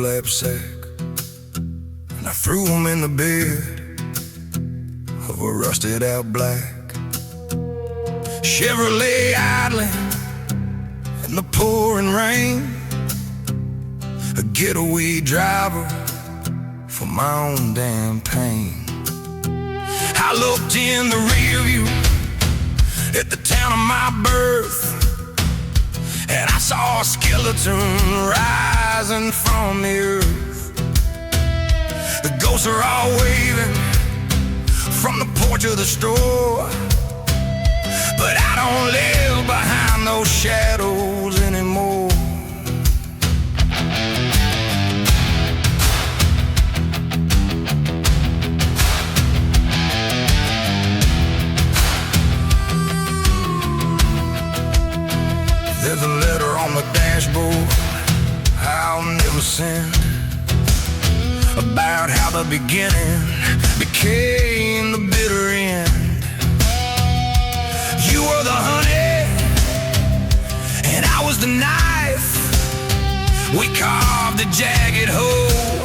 burlap sack, and I threw him in the bed of a rusted out black Chevrolet idling in the pouring rain, a getaway driver for my own damn pain. I looked in the rear view at the town of my birth, and I saw a skeleton rising from the earth. The ghosts are all waving from the porch of the store, but I don't live behind those shadows anymore. There's a letter on the dashboard I'll never send, about how the beginning became the bitter end. You were the honey, and I was the knife. We carved a jagged hole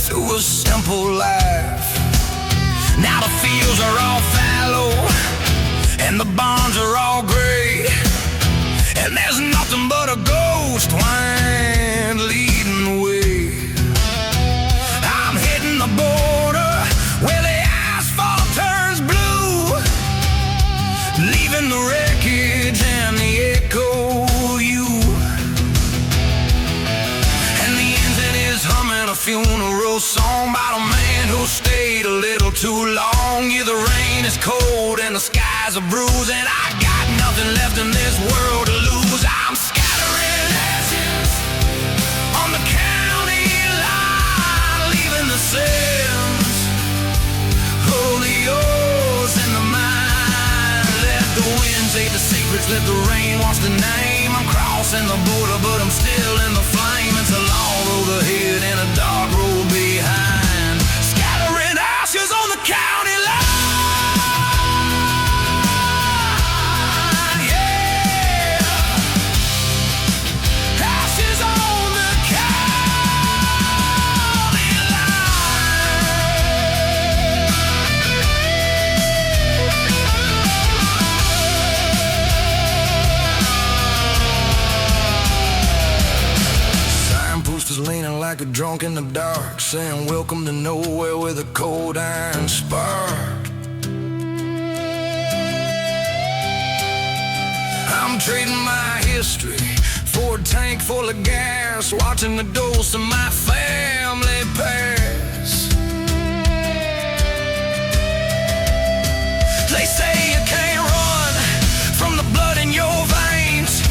through a simple life. Now the fields are all fallow, and the barns are all gray, and there's nothing but a ghost wind leading the way. I'm hitting the border where the asphalt turns blue, leaving the wreckage and the echo of you. And the engine is humming a funeral song about a man who stayed a little too long. Yeah, the rain is cold and the skies are bruised, and I got nothing left in this world to lose. I'm scattering ashes on the county line, leaving the sands of the yours in the mine. Let the wind take the secrets, let the rain wash the name. I'm crossing the border, but I'm still in the flame. It's a long road ahead and a dark road behind. Scattering ashes on the county line. Leaning like a drunk in the dark, saying welcome to nowhere with a cold iron spark. I'm trading my history for a tank full of gas, watching the ghosts of my family pass. They say you can't run from the blood in your veins,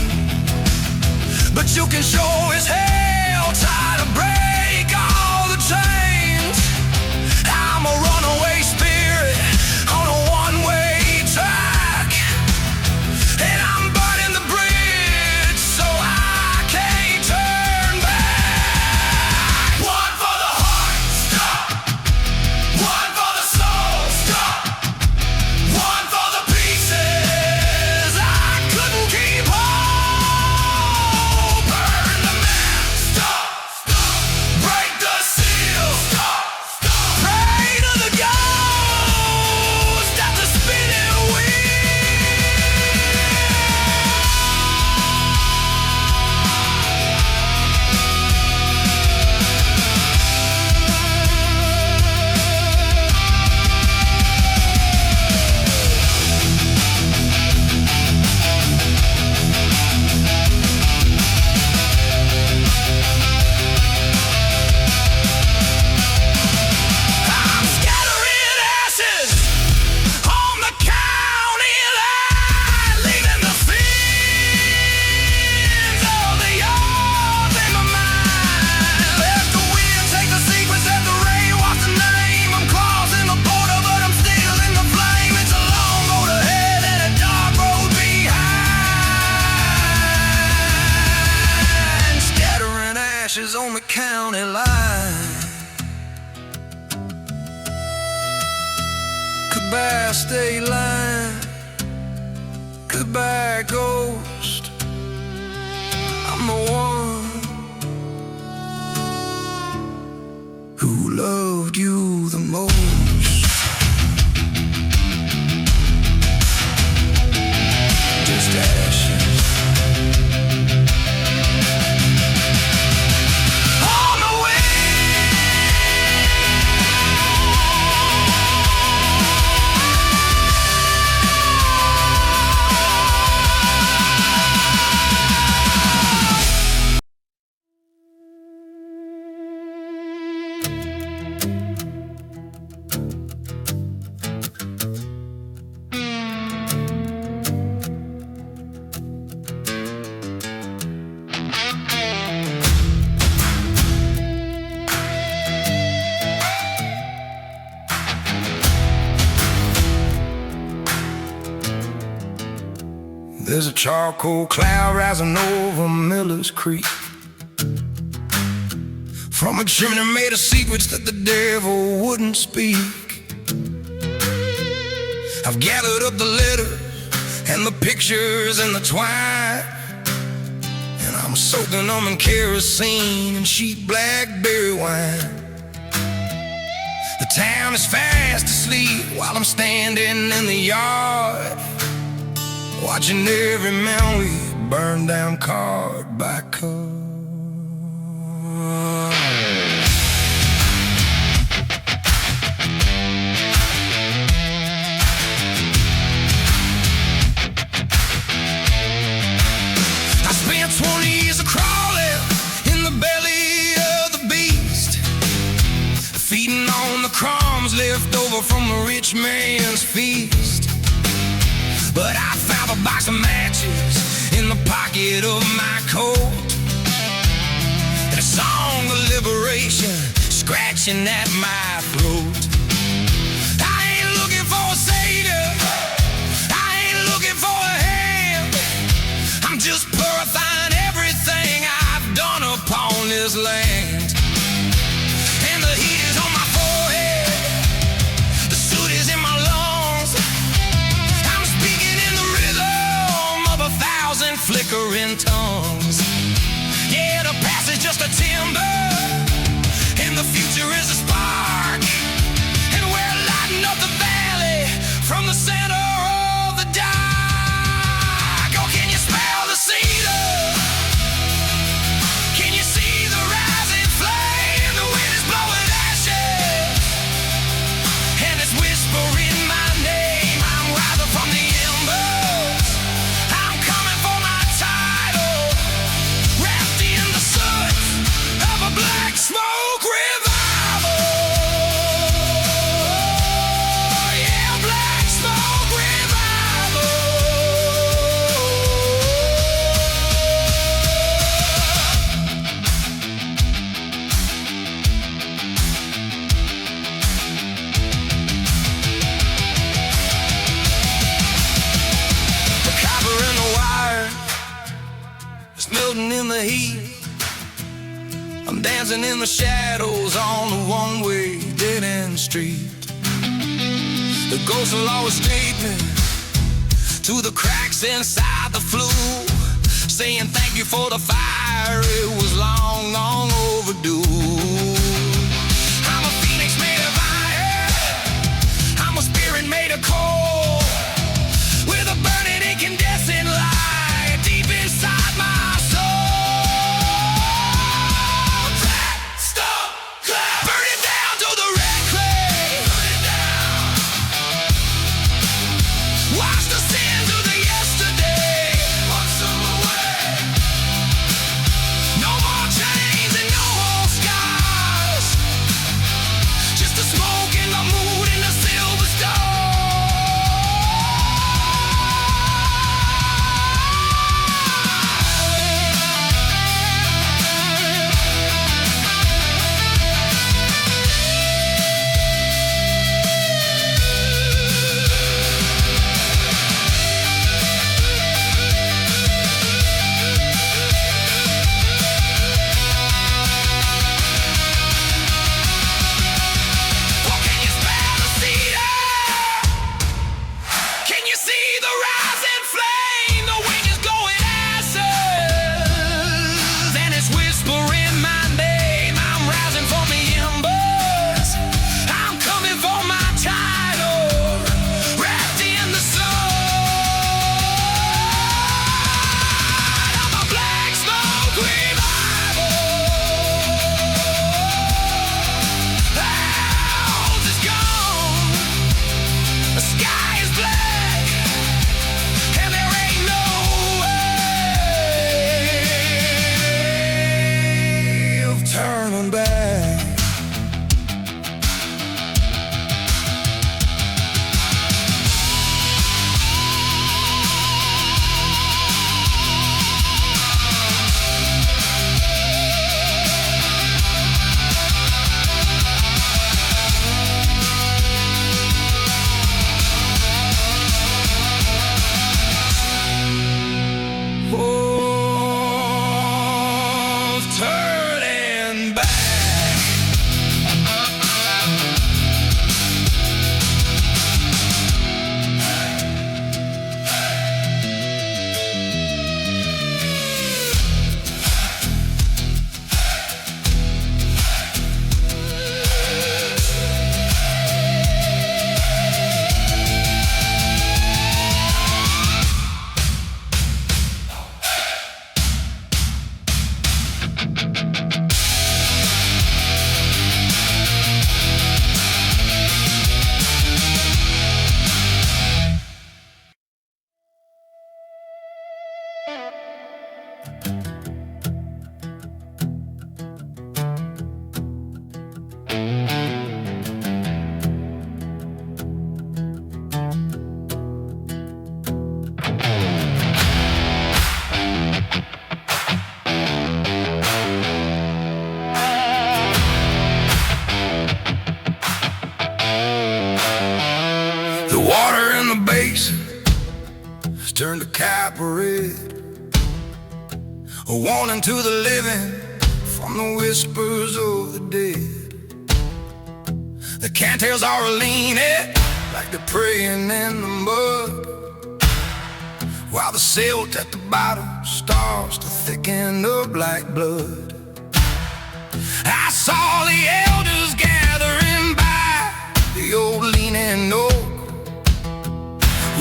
but you can sure as hell try to break all the chains. I'm a runaway spirit on a one-way track, and I'm burning the bridge so I can't turn back. One for the heart, stop. One for the soul, stop. One for the pieces I couldn't keep whole. Burn the map, stop. Break the seal, stop. Pray to the ghost at the spinning I'm scattering ashes on the county line, leaving the sins of the yours in my mind. Let the wind take the secrets, let the rain wash the name. I'm crossing the border, but I'm still in the flame. It's a long road ahead and a dark road behind. Scattering ashes on the county line. Goodbye, state line. Goodbye, ghost. I'm the one. who loved you the most. Just ashes. On the way. There's a charcoal cloud rising over Miller's Creek, from a chimney made of secrets that the devil wouldn't speak. I've gathered up the letters and the pictures and the twine, and I'm soaking them in kerosene and cheap blackberry wine. The town is fast asleep while I'm standing in the yard, watching every memory burn down card by card. I spent 20 years crawling in the belly of the beast, feeding on the crumbs left over from the rich man's feast. But I found a box of matches in the pocket of my coat, and a song of liberation scratching at my throat. I ain't looking for a savior, I ain't looking for a hand. I'm just purifying everything I've done upon this land. And the heat is on my forehead, the suit is in my lungs, flickering tongues. Yeah, the past is just a timber, and the future is a spark, and we're lighting up the valley from the center of the dark. Oh, can you smell the cedar? Can you see the rising flame? The wind is blowing ashes, and it's whispering my name. I'm rising from the embers, I'm coming for my title, wrapped in the soot of a black smoke revival. Yeah, black smoke revival. The copper and the wire is melting in the heat. I'm dancing in the shadows on the one-way dead-end street. The ghosts will always take me to the cracks inside the flue, saying thank you for the fire, it was long, long overdue. I'm a phoenix made of iron, I'm a spirit made of coal, with a burning incandescent light deep inside my soul. Black stuff, burn it down to the red clay, burn it down. Wash the sins of the yesterday, wash them away. No more chains and no more turned the cabaret, a warning to the living from the whispers of the dead. The cattails are leaning like they're praying in the mud, while the silt at the bottom starts to thicken up like blood. I saw the elders gathering by the old leaning oak,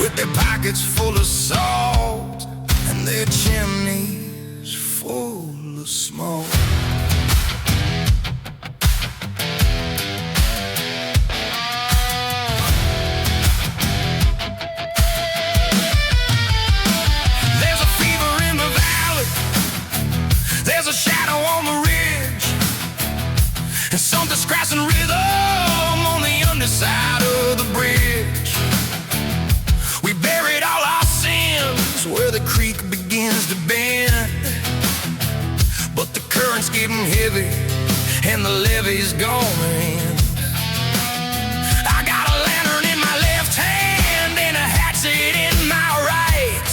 with their pockets full of salt and their chimneys full of smoke. There's a fever in the valley, there's a shadow on the ridge, and something scratching rhythm on the underside of the bridge. We buried all our sins where the creek begins to bend, but the current's getting heavy and the levee's gonna end. I got a lantern in my left hand and a hatchet in my right,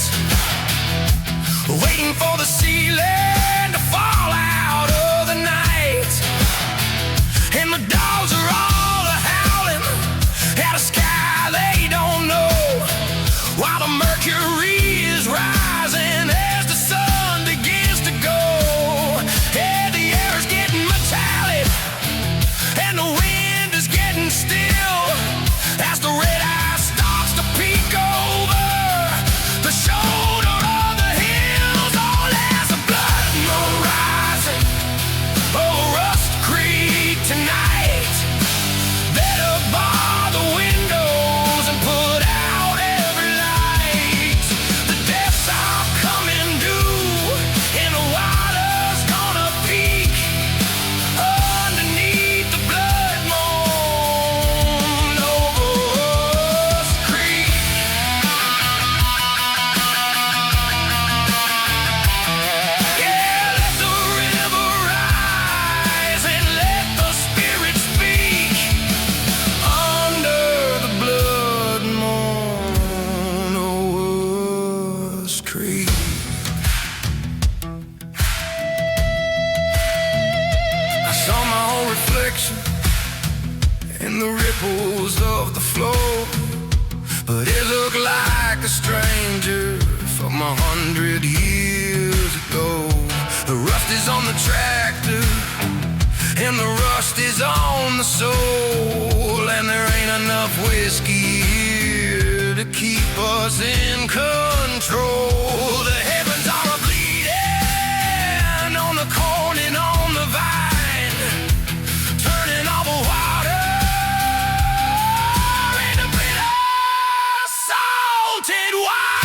waiting for the ceiling to fall out of the night. And the dogs are all howling at a sky they don't know, while the mercury is rising as the sun begins to go. And the air is getting metallic and the wind is getting still as the red eye starts to peek over the shoulder of the hills. All as the blood moon rising over Rust Creek tonight. Better bar the windows and put out every light. The deaths are coming due and the water's gonna peak underneath the blood moon over Rust Creek. Yeah, let the river rise and let the spirit speak under the blood moon over Rust Creek. I saw my own reflection in the ripples of the flow, but it looked like a stranger from 100 years ago. The rust is on the tractor and the rust is on the soul, and there ain't enough whiskey here to keep us in control. The heavens are bleeding on the corn and on the vine, turning all the water into bitter salted wine.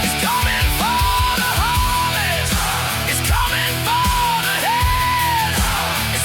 It's coming for the harvest, it's coming for the head, it's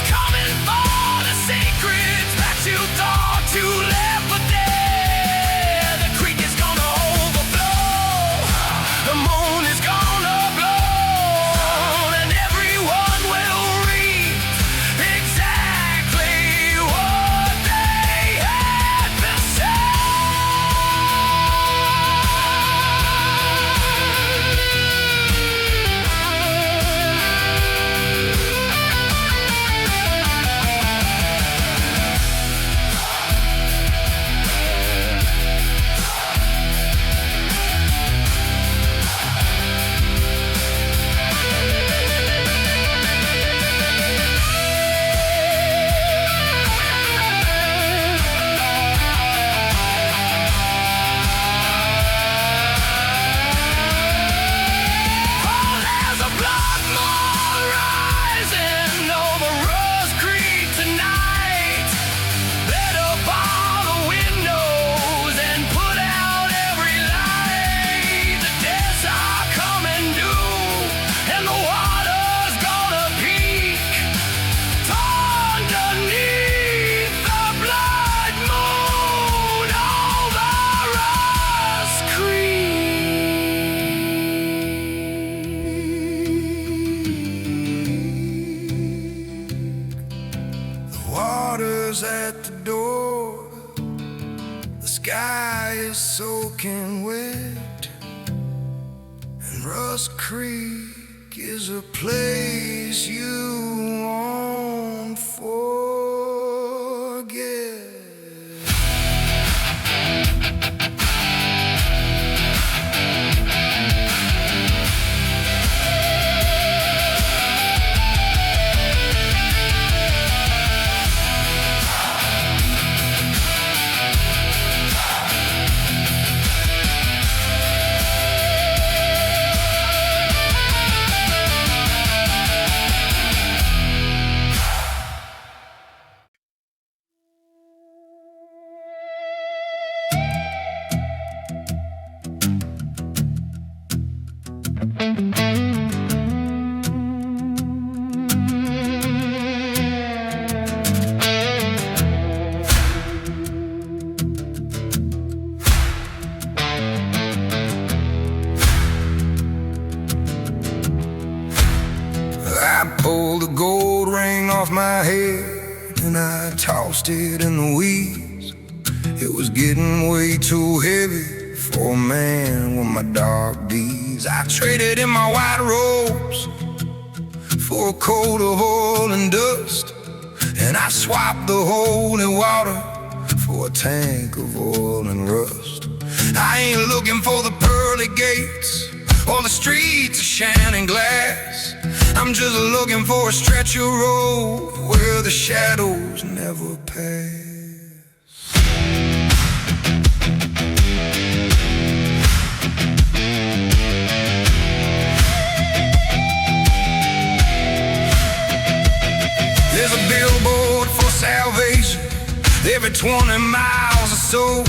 is soaking wet, and Rust Creek is a place you won't forget. I pulled the gold ring off my head and I tossed it in the weeds. It was getting way too heavy for a man with my dark deeds. I traded in my white robes for a coat of oil and dust, and I swapped the holy water for a tank of oil and rust. I ain't looking for the pearly gates or the streets of shining glass. I'm just looking for a stretch of road where the shadows never pass. There's a billboard for salvation every 20 miles or so,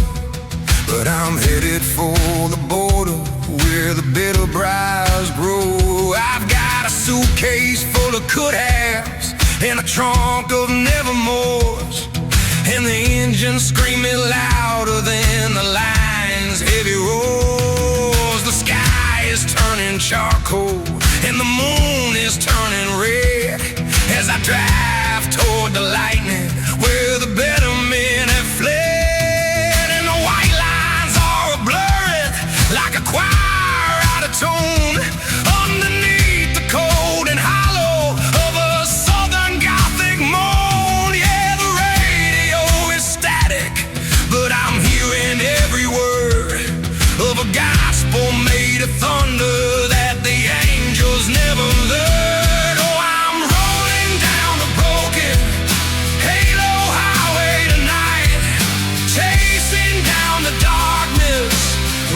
but I'm headed for the border where the bitter briars grow. I've got a suitcase full of could-haves and a trunk of nevermores, and the engine screaming louder than the line's heavy roars. The sky is turning charcoal and the moon is turning red as I drive toward the lightning where the better men have fled, and the white lines are blurred like a choir out of tune underneath the cold and hollow of a southern gothic moan. Yeah, the radio is static, but I'm hearing every word of a gospel made of thunder that the angels never learned. Oh, I'm rolling down the broken halo highway tonight, chasing down the darkness,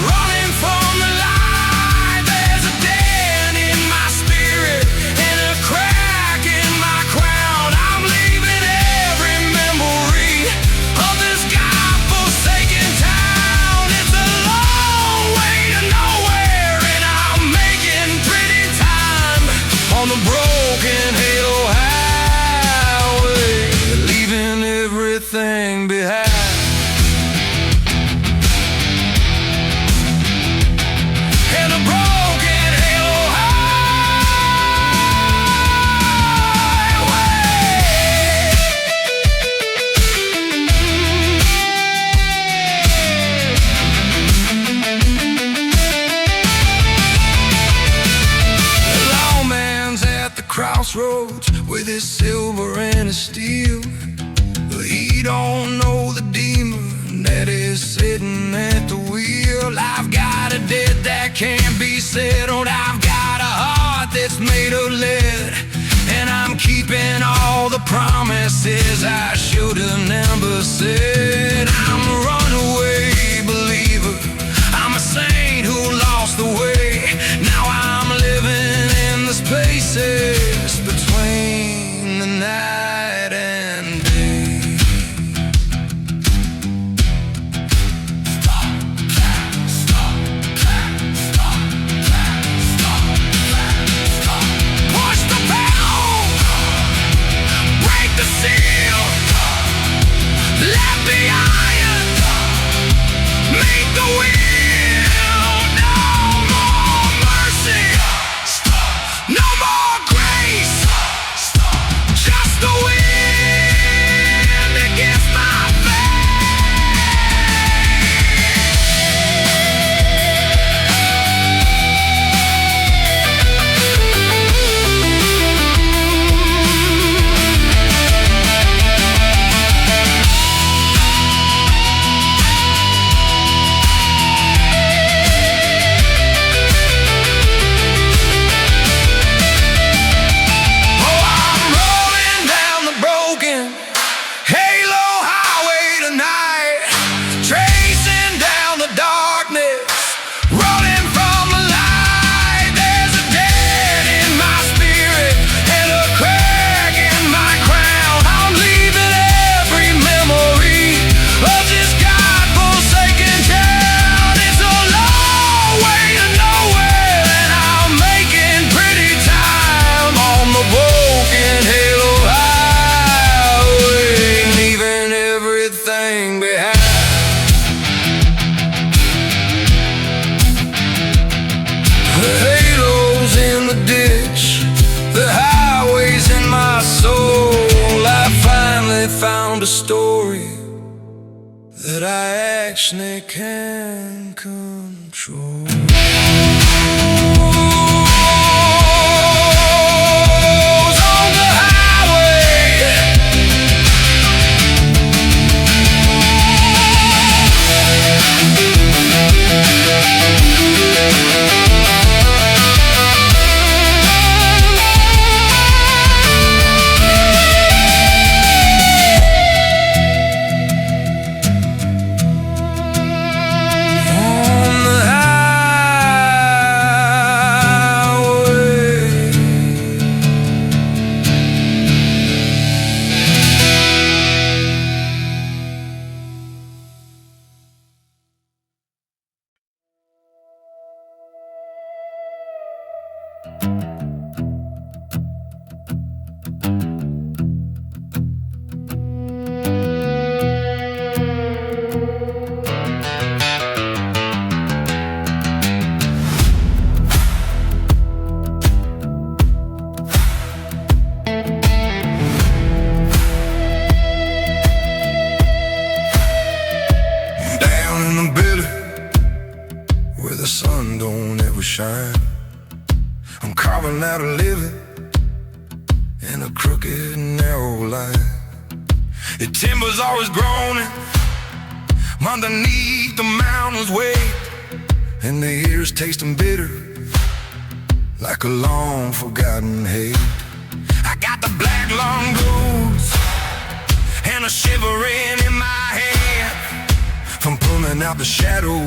running from the light. There's a dent in my spirit and a crack in my crown. I'm leaving every memory of this God-forsaken town. It's a long way to nowhere, and I'm making pretty time on the broken halo highway, leaving everything behind. And a broken halo The lawman's at the crossroads with his silver and his steel, but he don't know the demon that is sitting at the wheel. I've got a debt that can't be settled. I've got a heart that's made of lead, and I'm keeping all the promises I should have never said. I'm a runaway believer, I'm a saint who lost the way. Now I'm living in the spaces between the night and day. Push the pedal, break the seal, let the iron found a story that I actually can control. Shine. I'm carving out a living in a crooked, narrow line. The timber's always groaning underneath the mountain's weight, and the years tasting bitter like a long forgotten hate. I got the black lung blues and a shivering in my hand from pulling out the shadow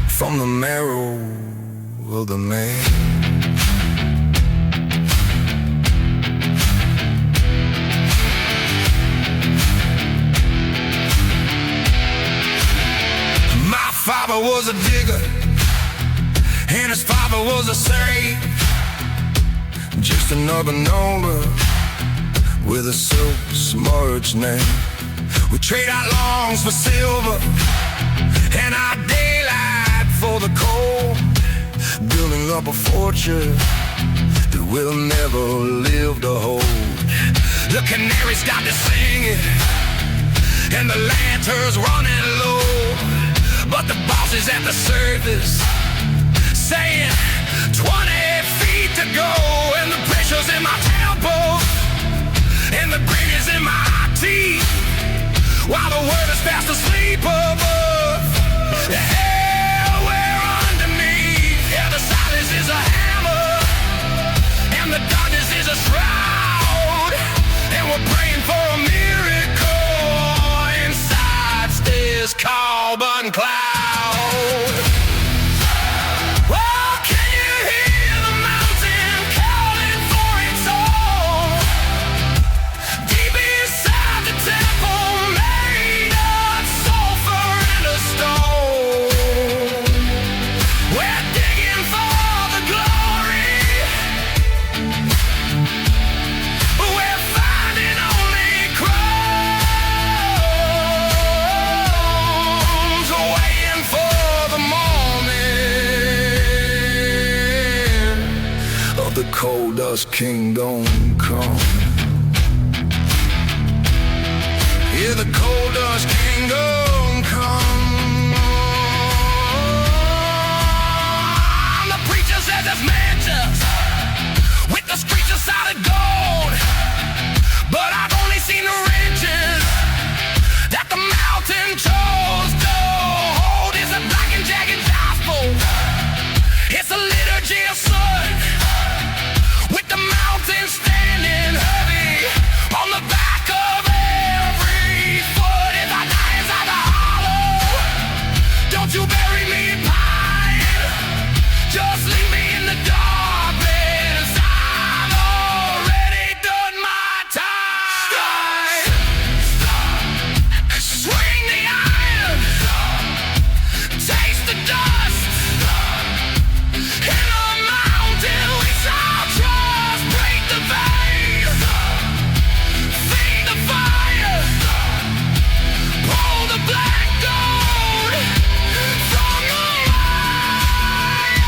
from the marrow of the man. My father was a digger, and his father was a slave, just another number with a silk smudged name. We trade our longs for silver and our daylight for the cold, building up a fortune that we'll never live to hold. The canaries started singing and the lanterns running low, but the boss is at the surface saying 20 feet to go, and the pressure's in my temples and the grit is in my teeth, while the world is fast asleep above. Hell, we're underneath. Yeah, the silence is a hammer and the darkness is a shroud, and we're praying for a miracle inside this carbon cloud. Oh, can you hear the mountain calling for its own? Deep inside the temple made of sulfur and a stone, we're digging for the glory, we're finding only crumbs, waiting for the morning of the coal dust kingdom come. Yeah, the coal dust kingdom come. The preacher says it's mansions with the streets of solid gold, but I've only seen the riches that the mountain chose to hold. It's a black and jagged gospel, it's a liturgy of sun, with the mountain standing heavy on the back of every foot. If I die inside the hollow, don't you bury me in pine, just leave me in the darkness. I've already done my time. Swing the iron, taste the dust. In the mountain we shall trust. Break the veil, feed the fire, pull the black gold from the mine.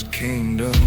kingdom.